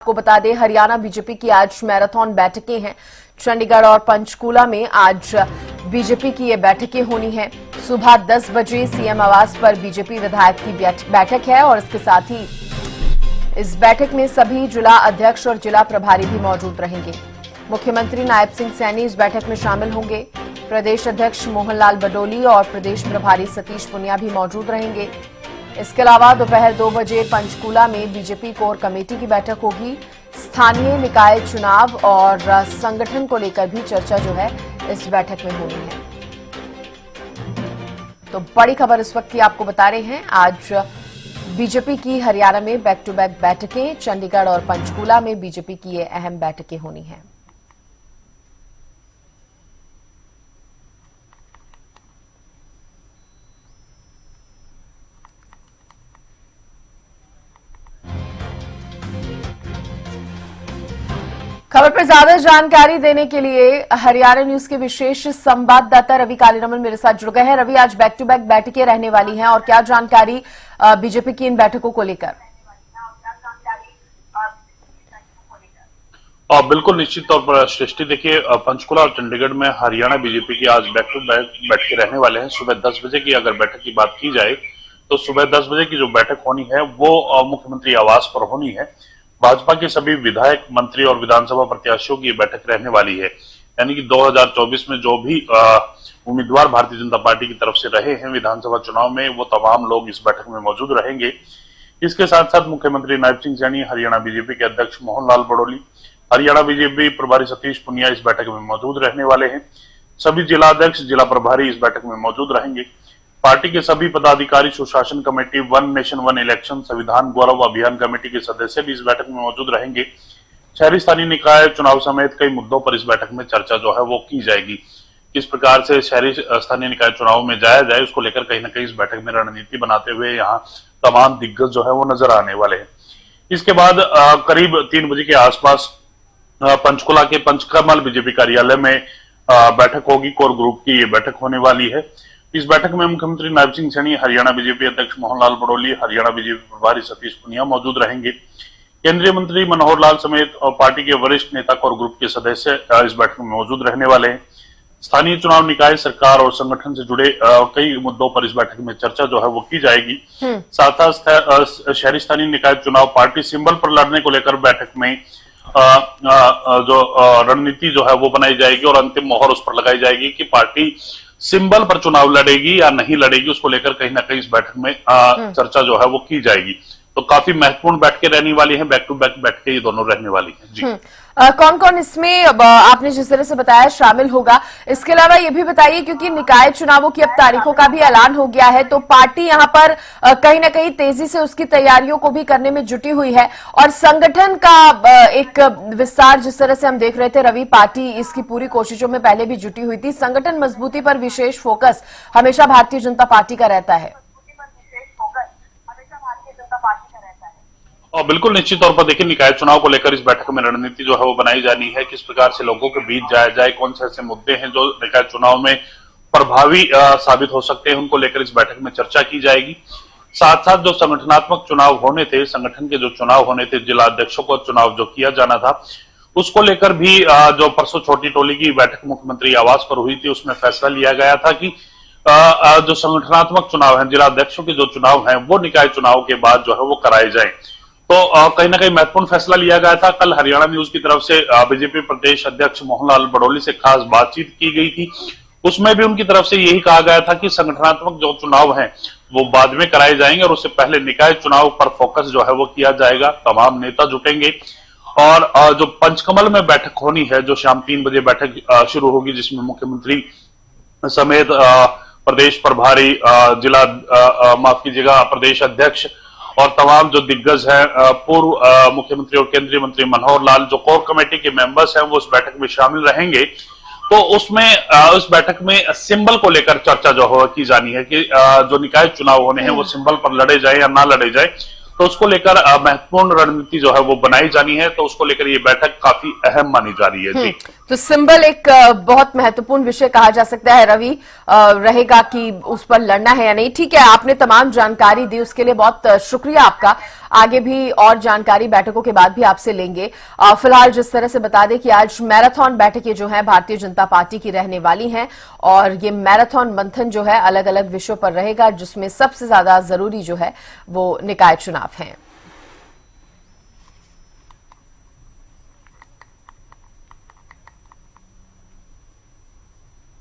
आपको बता दें, हरियाणा बीजेपी की आज मैराथन बैठकें हैं। चंडीगढ़ और पंचकूला में आज बीजेपी की ये बैठकें होनी है। सुबह 10 बजे सीएम आवास पर बीजेपी विधायक की बैठक है और इसके साथ ही इस बैठक में सभी जिला अध्यक्ष और जिला प्रभारी भी मौजूद रहेंगे। मुख्यमंत्री नायब सिंह सैनी इस बैठक में शामिल होंगे। प्रदेश अध्यक्ष मोहनलाल बडोली और प्रदेश प्रभारी सतीश पुनिया भी मौजूद रहेंगे। इसके अलावा दोपहर 2 बजे पंचकूला में बीजेपी कोर कमेटी की बैठक होगी। स्थानीय निकाय चुनाव और संगठन को लेकर भी चर्चा जो है इस बैठक में होनी है। तो बड़ी खबर इस वक्त की आपको बता रहे हैं, आज बीजेपी की हरियाणा में बैक टू बैक बैठकें, चंडीगढ़ और पंचकूला में बीजेपी की ये अहम बैठकें होनी हैं। खबर पर ज्यादा जानकारी देने के लिए हरियाणा न्यूज के विशेष संवाददाता रवि कालीरमन मेरे साथ जुड़ गए हैं। रवि, आज बैक टू बैक बैठकें रहने वाली हैं और क्या जानकारी बीजेपी की इन बैठकों को लेकर? बिल्कुल निश्चित तौर पर सृष्टि, देखिए पंचकुला और चंडीगढ़ में हरियाणा बीजेपी की आज बैक टू बैक बैठकें रहने वाले हैं। सुबह 10 बजे की अगर बैठक की बात की जाए तो सुबह 10 बजे की जो बैठक होनी है वो मुख्यमंत्री आवास पर होनी है। भाजपा के सभी विधायक, मंत्री और विधानसभा प्रत्याशियों की बैठक रहने वाली है। यानी कि 2024 में जो भी उम्मीदवार भारतीय जनता पार्टी की तरफ से रहे हैं विधानसभा चुनाव में, वो तमाम लोग इस बैठक में मौजूद रहेंगे। इसके साथ साथ मुख्यमंत्री नायब सिंह सैनी, हरियाणा बीजेपी के अध्यक्ष मोहनलाल बडोली, हरियाणा बीजेपी प्रभारी सतीश पुनिया इस बैठक में मौजूद रहने वाले हैं। सभी जिला अध्यक्ष, जिला प्रभारी इस बैठक में मौजूद रहेंगे। पार्टी के सभी पदाधिकारी, सुशासन committee, one nation one election, संविधान गौरव अभियान कमेटी के सदस्य भी इस बैठक में मौजूद रहेंगे। शहरी स्थानीय निकाय चुनाव समेत कई मुद्दों पर इस बैठक में चर्चा जो है वो की जाएगी। किस प्रकार से शहरी स्थानीय निकाय चुनाव में जाया जाए, उसको लेकर कहीं ना कहीं इस बैठक में रणनीति बनाते हुए यहाँ तमाम दिग्गज जो है वो नजर आने वाले हैं। इसके बाद करीब 3 बजे के आसपास पंचकुला के पंचकमल बीजेपी कार्यालय में बैठक होगी। कोर ग्रुप की ये बैठक होने वाली है। इस बैठक में मुख्यमंत्री नायब सिंह सैनी, हरियाणा बीजेपी अध्यक्ष मोहनलाल बडोली, हरियाणा बीजेपी प्रभारी सतीश पुनिया मौजूद रहेंगे। केंद्रीय मंत्री मनोहर लाल समेत पार्टी के वरिष्ठ नेता कोर ग्रुप के सदस्य इस बैठक में मौजूद रहने वाले हैं। स्थानीय चुनाव निकाय, सरकार और संगठन से जुड़े कई मुद्दों पर इस बैठक में चर्चा जो है वो की जाएगी। साथ साथ शहरी स्थानीय निकाय चुनाव पार्टी सिंबल पर लड़ने को लेकर बैठक में जो रणनीति जो है वो बनाई जाएगी और अंतिम मोहर उस पर लगाई जाएगी कि पार्टी सिंबल पर चुनाव लड़ेगी या नहीं लड़ेगी। उसको लेकर कहीं ना कहीं इस बैठक में चर्चा जो है वो की जाएगी। तो काफी महत्वपूर्ण बैठकें रहने वाली हैं, बैक टू बैक बैठकें ये दोनों रहने वाली हैं। जी, कौन कौन इसमें आपने जिस तरह से बताया शामिल होगा, इसके अलावा ये भी बताइए, क्योंकि निकाय चुनावों की अब तारीखों का भी ऐलान हो गया है, तो पार्टी यहाँ पर कहीं ना कहीं तेजी से उसकी तैयारियों को भी करने में जुटी हुई है और संगठन का एक विस्तार जिस तरह से हम देख रहे थे रवि, पार्टी इसकी पूरी कोशिशों में पहले भी जुटी हुई थी। संगठन मजबूती पर विशेष फोकस हमेशा भारतीय जनता पार्टी का रहता है। और बिल्कुल निश्चित तौर पर देखिए, निकाय चुनाव को लेकर इस बैठक में रणनीति जो है वो बनाई जानी है। किस प्रकार से लोगों के बीच जाया जाए, कौन से ऐसे मुद्दे हैं जो निकाय चुनाव में प्रभावी साबित हो सकते हैं, उनको लेकर इस बैठक में चर्चा की जाएगी। साथ साथ जो संगठनात्मक चुनाव होने थे, संगठन के जो चुनाव होने थे, जिला अध्यक्षों को चुनाव जो किया जाना था, उसको लेकर भी जो परसों छोटी टोली की बैठक मुख्यमंत्री आवास पर हुई थी, उसमें फैसला लिया गया था कि जो संगठनात्मक चुनाव है, जिला अध्यक्षों के जो चुनाव है वो निकाय चुनाव के बाद जो है वो कराए जाए। तो कहीं ना कहीं महत्वपूर्ण फैसला लिया गया था। कल हरियाणा न्यूज की तरफ से बीजेपी प्रदेश अध्यक्ष मोहनलाल बडोली से खास बातचीत की गई थी। उसमें भी उनकी तरफ से यही कहा गया था कि संगठनात्मक जो चुनाव हैं वो बाद में कराए जाएंगे और उससे पहले निकाय चुनाव पर फोकस जो है वो किया जाएगा। तमाम नेता जुटेंगे और जो पंचकमल में बैठक होनी है, जो शाम 3 बजे बैठक शुरू होगी, जिसमें मुख्यमंत्री समेत प्रदेश प्रभारी, जिला माफ कीजिएगा प्रदेश अध्यक्ष और तमाम जो दिग्गज हैं, पूर्व मुख्यमंत्री और केंद्रीय मंत्री मनोहर लाल, जो कोर कमेटी के मेंबर्स हैं, वो इस बैठक में शामिल रहेंगे। तो उसमें उस बैठक में सिंबल को लेकर चर्चा जो हो की जानी है कि जो निकाय चुनाव होने हैं वो सिंबल पर लड़े जाए या ना लड़े जाए। तो उसको लेकर महत्वपूर्ण रणनीति जो है वो बनाई जानी है। तो उसको लेकर ये बैठक काफी अहम मानी जा रही है। जी, तो सिंबल एक बहुत महत्वपूर्ण विषय कहा जा सकता है रवि, रहेगा कि उस पर लड़ना है या नहीं। ठीक है, आपने तमाम जानकारी दी, उसके लिए बहुत शुक्रिया आपका। आगे भी और जानकारी बैठकों के बाद भी आपसे लेंगे। फिलहाल जिस तरह से बता दें कि आज मैराथन बैठकें जो है भारतीय जनता पार्टी की रहने वाली हैं और ये मैराथन मंथन जो है अलग अलग विषयों पर रहेगा, जिसमें सबसे ज्यादा जरूरी जो है वो निकाय चुनाव है।